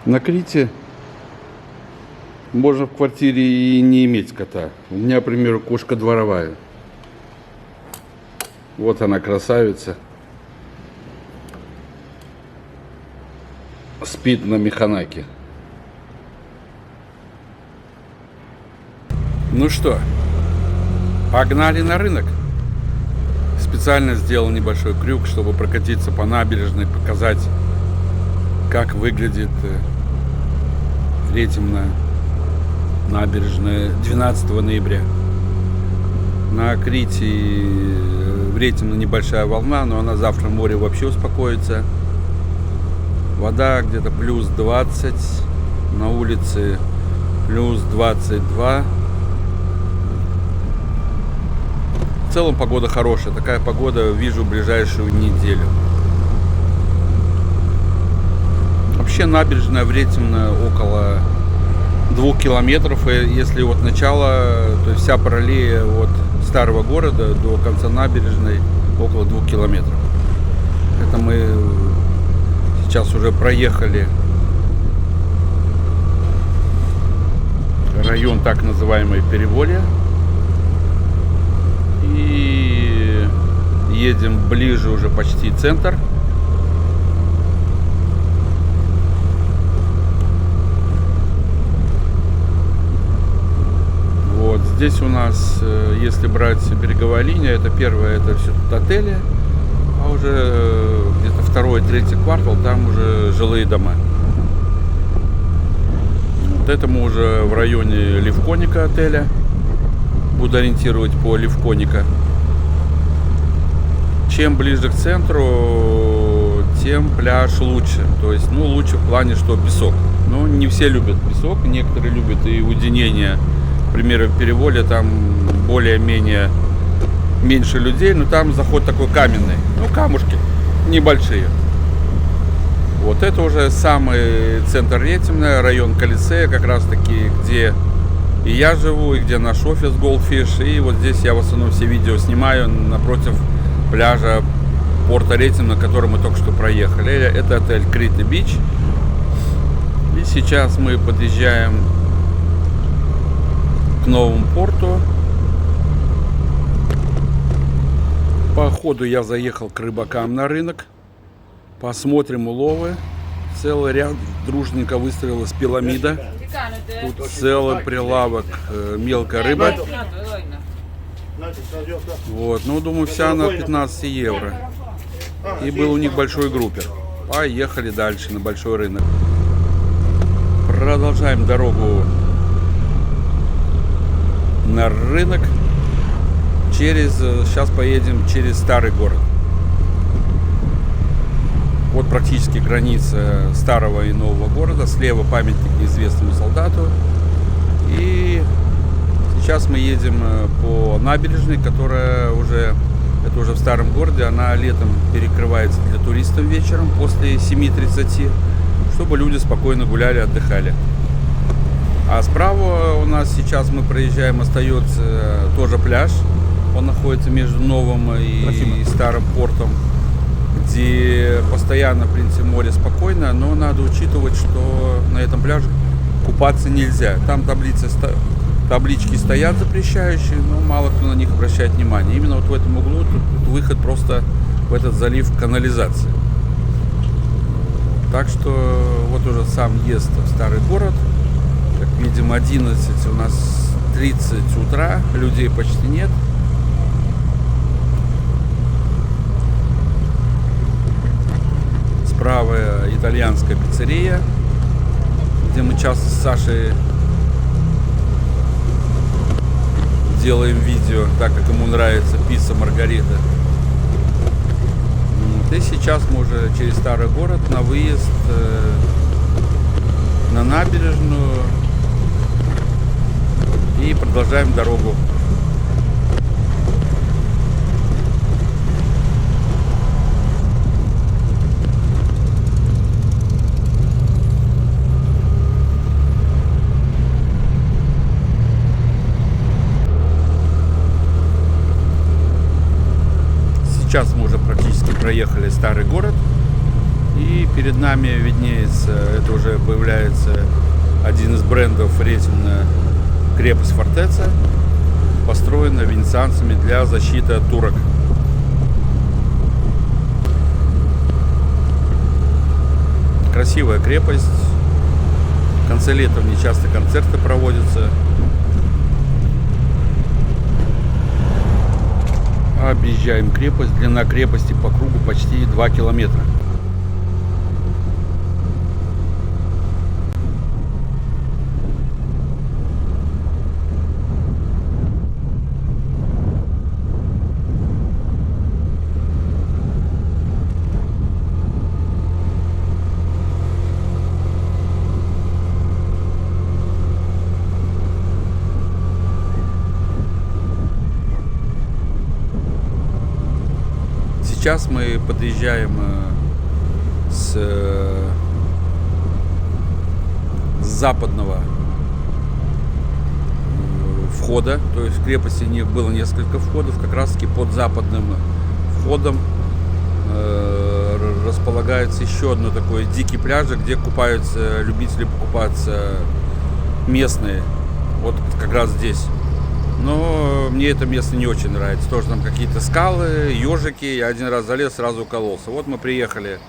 На Крите можно в квартире и не иметь кота. У меня, к примеру, кошка дворовая. Вот она, красавица. Спит на механаке. Ну что, погнали на рынок. Специально сделал небольшой крюк, чтобы прокатиться по набережной, показать, как выглядит Ретимно набережная 12 ноября. На Крите в Ретимно небольшая волна, но она завтра в море вообще успокоится. Вода где-то плюс 20, на улице плюс 22. В целом погода хорошая. Такая погода вижу в ближайшую неделю. Вообще набережная в Ретимно около 2 километров. И если от начала, то есть вся параллель от старого города до конца набережной около 2 километров. Это мы сейчас уже проехали район так называемый Переволье. И едем ближе уже почти центр. Вот здесь у нас, если брать береговая линия, это первое, это все тут отели, а уже где-то второй, третий квартал, там уже жилые дома. Вот это мы уже в районе Левконика отеля. Буду ориентировать по Левконика. Чем ближе к центру, тем пляж лучше. То есть, лучше в плане, что песок. Но не все любят песок, некоторые любят и уединение. К примеру, в Переволье там более-менее меньше людей, но там заход такой каменный. Камушки небольшие. Вот это уже самый центр Ретимно, район Колизея, как раз таки, где и я живу, и где наш офис Goldfish. И вот здесь я в основном все видео снимаю напротив пляжа порта Ретимно, который мы только что проехали. Это отель Крите Бич. И сейчас мы подъезжаем к новому порту. По ходу я заехал к рыбакам на рынок. Посмотрим уловы. Целый ряд дружненько выстроилась пиламида. Тут целый прилавок мелкой рыбы. Вот, думаю, вся на 15 евро. И был у них большой группер. Поехали дальше на большой рынок. Продолжаем дорогу на рынок. Сейчас поедем через старый город. Вот практически граница старого и нового города. Слева памятник неизвестному солдату. И сейчас мы едем по набережной, которая это уже в старом городе. Она летом перекрывается для туристов вечером после 7:30, чтобы люди спокойно гуляли, отдыхали. А справа у нас сейчас мы проезжаем, остается тоже пляж. Он находится между новым и старым портом, где постоянно, в принципе, море спокойно, но надо учитывать, что на этом пляже купаться нельзя. Там таблички стоят запрещающие, но мало кто на них обращает внимание. Именно вот в этом углу тут выход просто в этот залив канализации. Так что вот уже сам въезд в старый город. Как видим, 11, у нас 30 утра, людей почти нет. Справа итальянская пиццерия, где мы часто с Сашей делаем видео, так как ему нравится пицца Маргарита. И сейчас мы уже через старый город на выезд на набережную и продолжаем дорогу. Сейчас мы уже практически проехали старый город. И перед нами виднеется, это уже появляется один из брендов Ретьемна, крепость Фортеца, построена венецианцами для защиты от турок. Красивая крепость. В конце лета в ней часто концерты проводятся. Объезжаем крепость. Длина крепости по кругу почти 2 километра. Сейчас мы подъезжаем с западного входа, то есть в крепости было несколько входов, как раз таки под западным входом располагается еще одно такое дикий пляж, где купаются любители покупаться местные, вот как раз здесь. Но мне это место не очень нравится. Тоже там какие-то скалы, ежики. Я один раз залез, сразу укололся. Вот мы приехали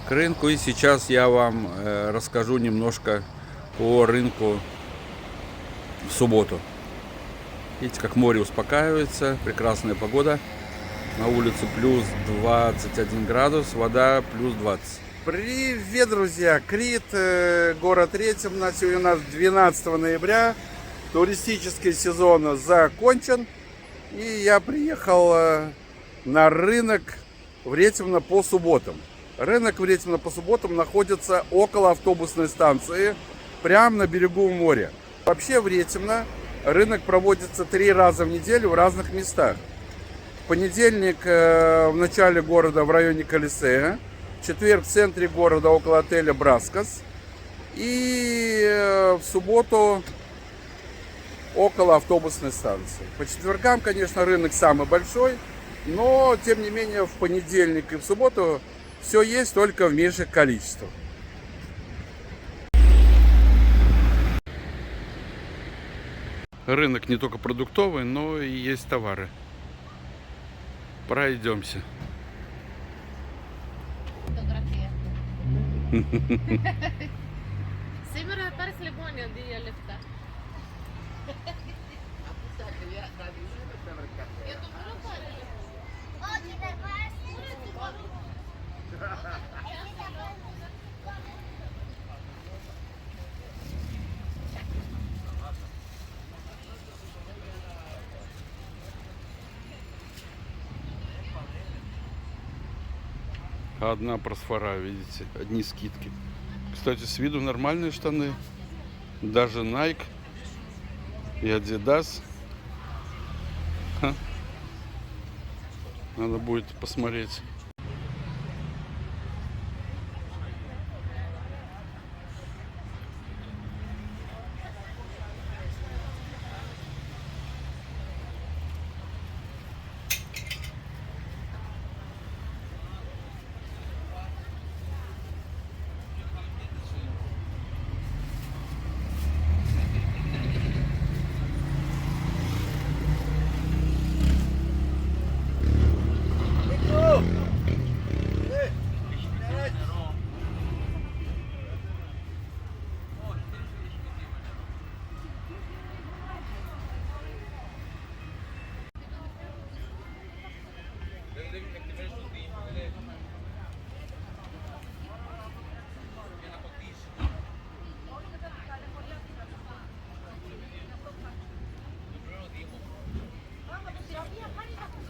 к рынку, и сейчас я вам расскажу немножко о рынку в субботу. Видите, как море успокаивается, прекрасная погода. На улице плюс 21 градус, вода плюс 20. Привет, друзья! Крит, город Ретьемна. Сегодня у нас 12 ноября. Туристический сезон закончен, и я приехал на рынок в Ретьемно по субботам. Рынок в Ретьемно по субботам находится около автобусной станции, прямо на берегу моря. Вообще в Ретьемно рынок проводится 3 раза в неделю в разных местах. В понедельник в начале города в районе Колизея, в четверг в центре города около отеля Браскос, и в субботу около автобусной станции. По четвергам, конечно, рынок самый большой, но, тем не менее, в понедельник и в субботу все есть, только в меньших количествах. Рынок не только продуктовый, но и есть товары. Пройдемся. Одна просфора, видите, одни скидки. Кстати, с виду нормальные штаны. Даже Nike и Adidas. Надо будет посмотреть.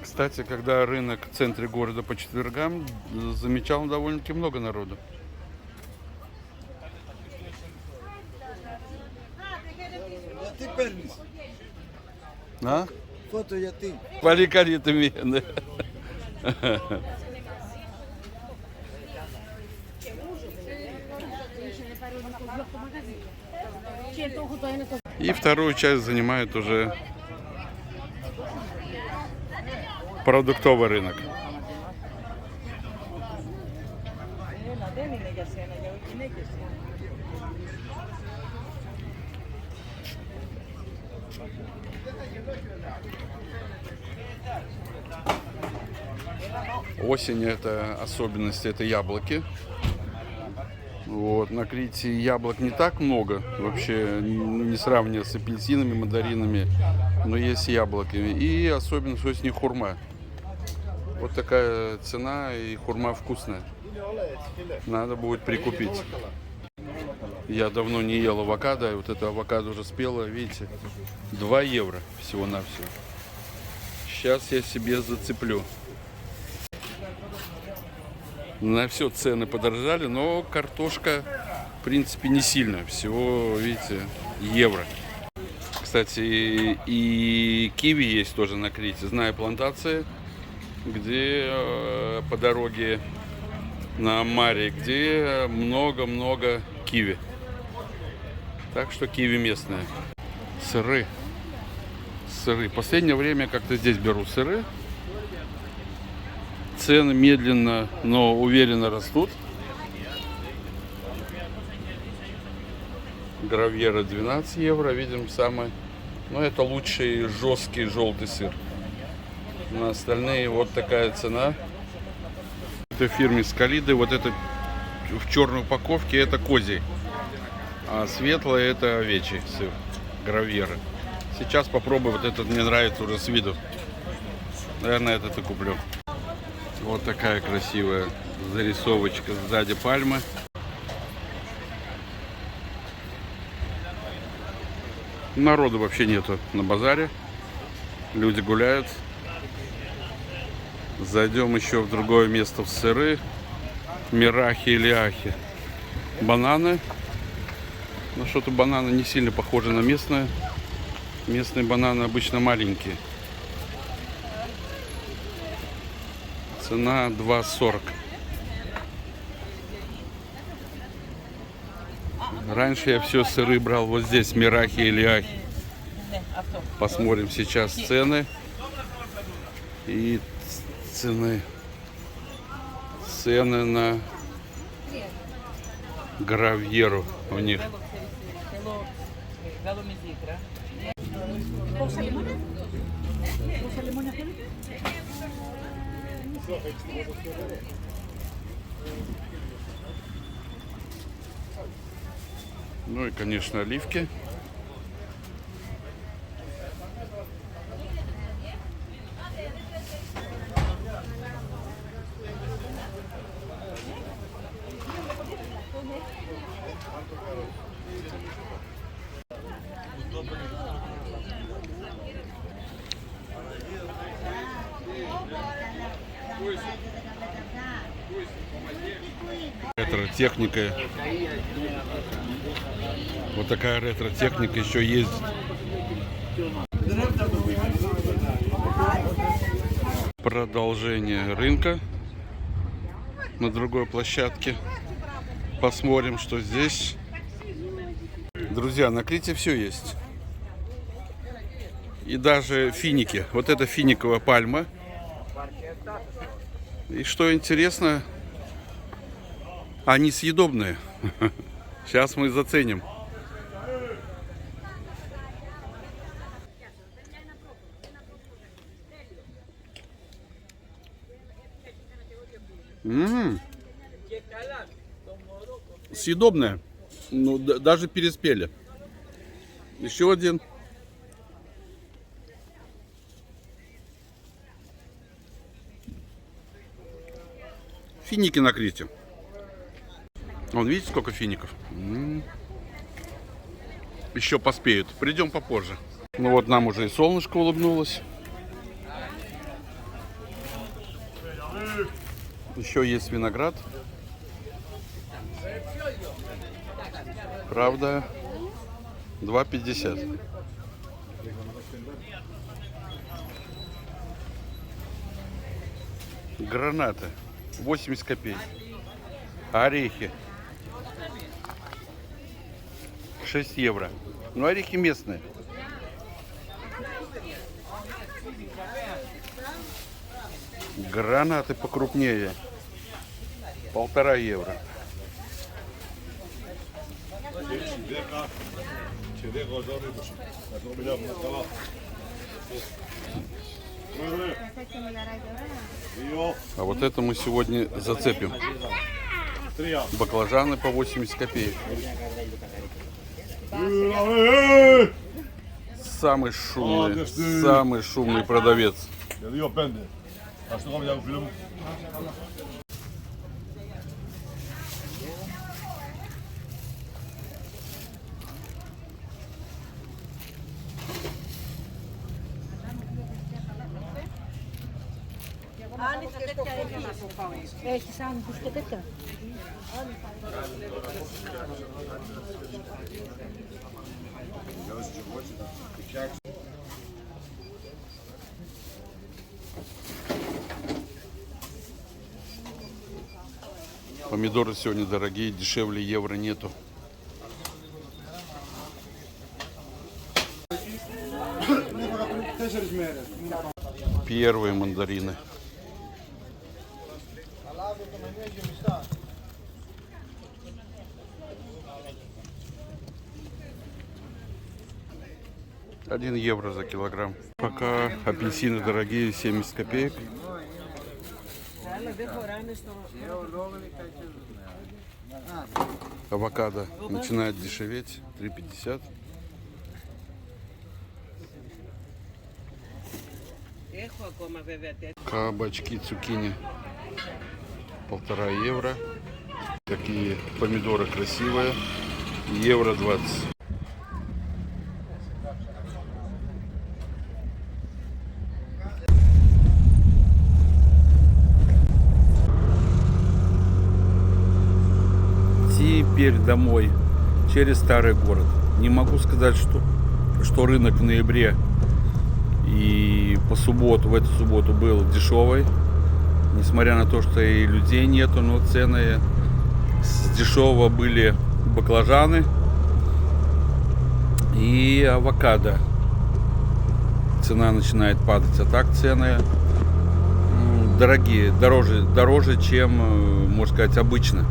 Кстати, когда рынок в центре города по четвергам, замечал довольно-таки много народу. А? Foto yatim. Поликаритами. И вторую часть занимает уже продуктовый рынок. Осень — это особенность, это яблоки. Вот, на Крите яблок не так много, вообще не сравнивая с апельсинами, мандаринами, но есть яблоки. И особенность осени — хурма. Вот такая цена, и хурма вкусная. Надо будет прикупить. Я давно не ел авокадо, и вот это авокадо уже спело, видите, 2 евро всего-навсего. Сейчас я себе зацеплю. На все цены подорожали, но картошка, в принципе, не сильно. Всего, видите, евро. Кстати, и киви есть тоже на Крите. Знаю плантации, где по дороге на Маре, где много-много киви. Так что киви местные. Сыры. Сыры. В последнее время как-то здесь беру сыры. Цены медленно, но уверенно растут. Гравьера 12 евро, видим, самый. Но это лучший жесткий желтый сыр. На остальные вот такая цена. Это в фирме Скалиды. Вот это в черной упаковке это козий. А светлый это овечий сыр. Гравьера. Сейчас попробую. Вот этот мне нравится уже с виду. Наверное, этот и куплю. Вот такая красивая зарисовочка сзади пальмы. Народу вообще нету на базаре. Люди гуляют. Зайдем еще в другое место, в сыры. Мирахи или Ахи. Бананы. Но что-то бананы не сильно похожи на местные. Местные бананы обычно маленькие. Цена 2,40. Раньше я все сыры брал вот здесь, Мирахи или Ахи. Посмотрим сейчас цены. И цены на гравьеру у них. Ну и, конечно, оливки. Ретро-техника. Вот такая ретро-техника еще есть. Продолжение рынка на другой площадке. Посмотрим, что здесь. Друзья, на Крите все есть. И даже финики. Вот это финиковая пальма. И что интересно, они съедобные. Сейчас мы заценим. Съедобная. Ну, даже переспели. Еще один. Финики на Крите. Вон, видите, сколько фиников? Еще поспеют. Придем попозже. Ну вот, нам уже и солнышко улыбнулось. Еще есть виноград. Правда, 2,50. Гранаты 80 копеек. Орехи 6 евро. Ну, орехи местные. Гранаты покрупнее 1,5 евро. А вот это мы сегодня зацепим. Баклажаны по 80 копеек. Самый шумный продавец. Помидоры сегодня дорогие, дешевле евро нету. Первые мандарины. €1 евро за килограмм. Пока апельсины дорогие, 70 копеек. Авокадо начинает дешеветь, 3,50. Кабачки, цукини, 1,5 евро. Такие помидоры красивые, €20. Теперь домой через старый город. Не могу сказать, что рынок в ноябре и в эту субботу был дешевый, несмотря на то, что и людей нету, но цены с дешевого были баклажаны и авокадо. Цена начинает падать, а так цены дорогие, дороже, чем, можно сказать, обычно.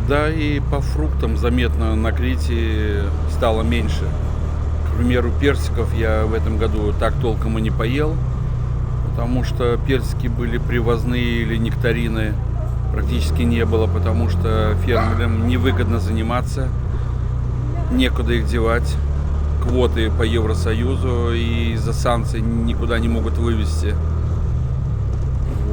Да, и по фруктам заметно на Крите стало меньше. К примеру, персиков я в этом году так толком и не поел, потому что персики были привозные или нектарины практически не было, потому что фермерам невыгодно заниматься, некуда их девать. Квоты по Евросоюзу и из-за санкций никуда не могут вывезти.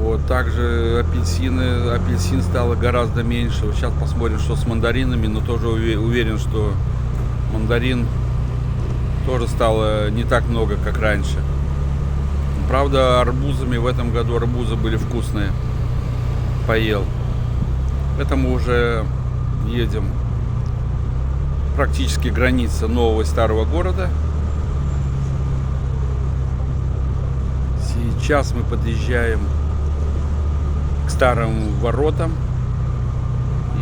Вот, также апельсин стало гораздо меньше. Вот сейчас посмотрим, что с мандаринами, но тоже уверен, что мандарин тоже стало не так много, как раньше. Правда, арбузами в этом году арбузы были вкусные. Поел. Это мы уже едем практически граница нового и старого города. Сейчас мы подъезжаем к старым воротам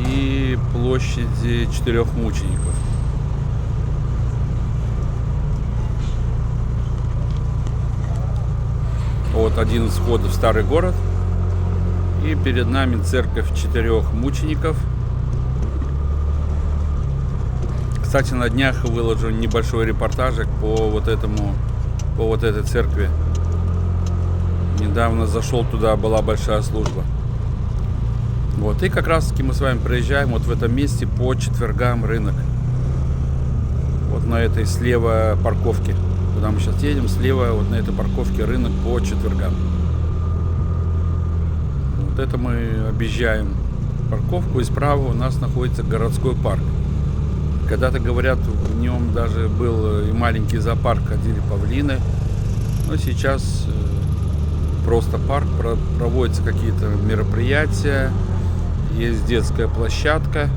и площади 4 мучеников. Вот один из входов в старый город. И перед нами церковь 4 мучеников. Кстати, на днях выложу небольшой репортажик по этой церкви. Недавно зашел туда, была большая служба. Вот, и как раз таки мы с вами проезжаем вот в этом месте по четвергам рынок. Вот на этой слева парковке. Куда мы сейчас едем, слева вот на этой парковке рынок по четвергам. Вот это мы объезжаем парковку, и справа у нас находится городской парк. Когда-то, говорят, в нем даже был и маленький зоопарк, ходили павлины. Но сейчас просто парк, проводятся какие-то мероприятия, есть детская площадка,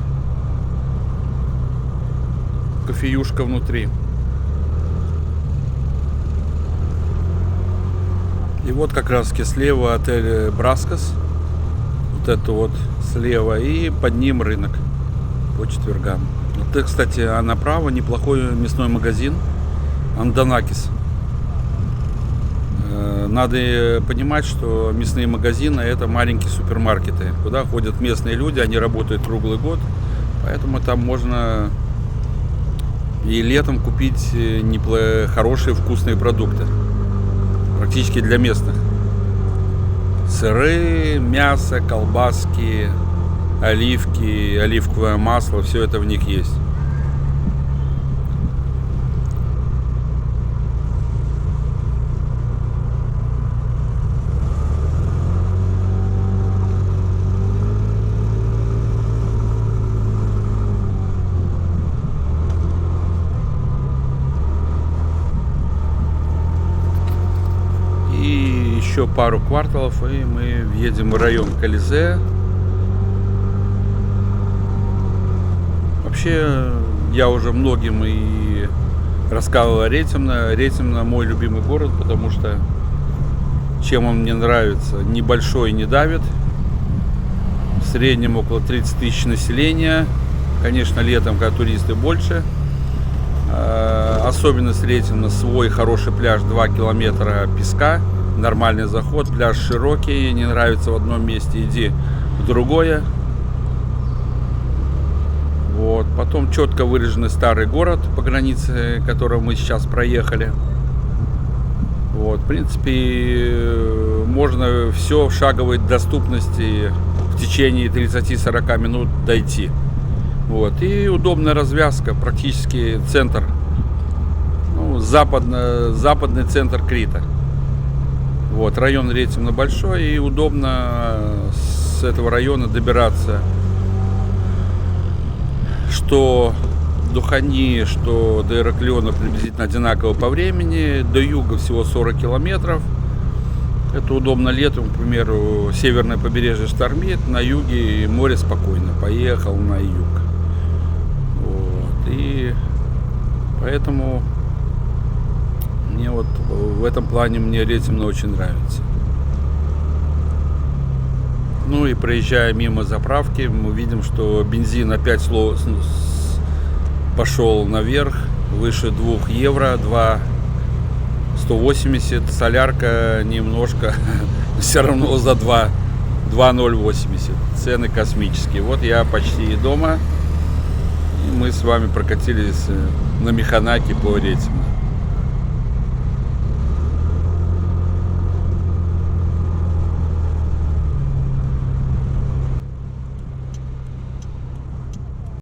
кофеюшка внутри. И вот как раз таки слева отель Браскос, вот это вот слева, и под ним рынок по четвергам. Вот, кстати, а направо неплохой мясной магазин Андонакис. Надо понимать, что мясные магазины — это маленькие супермаркеты, куда ходят местные люди, они работают круглый год, поэтому там можно и летом купить хорошие вкусные продукты, практически для местных. Сыры, мясо, колбаски, оливки, оливковое масло, все это в них есть. Еще пару кварталов, и мы въедем в район Колизея. Вообще, я уже многим и рассказывал о Ретемно. Ретемно мой любимый город, потому что чем он мне нравится: небольшой, не давит, в среднем около 30 тысяч населения. Конечно, летом, когда туристы больше. Особенность Ретемно — свой хороший пляж, 2 километра песка, нормальный заход, пляж широкий, не нравится в одном месте — иди в другое. Вот. Потом четко выраженный старый город, по границе которого мы сейчас проехали. Вот. В принципе, можно все в шаговой доступности в течение 30-40 минут дойти. Вот. И удобная развязка, практически центр, западный центр Крита. Вот, район Ретемно большой, и удобно с этого района добираться что до Хани, что до Ираклиона приблизительно одинаково по времени. До юга всего 40 километров. Это удобно летом, к примеру, северное побережье штормит, на юге море спокойно, поехал на юг. Вот, и поэтому мне вот в этом плане мне Ретемно очень нравится. Ну и проезжая мимо заправки, мы видим, что бензин опять пошел наверх, выше 2 евро, 2,180, солярка немножко, все равно за 2,080. Цены космические. Вот я почти дома, и мы с вами прокатились на Механаке по Ретемно.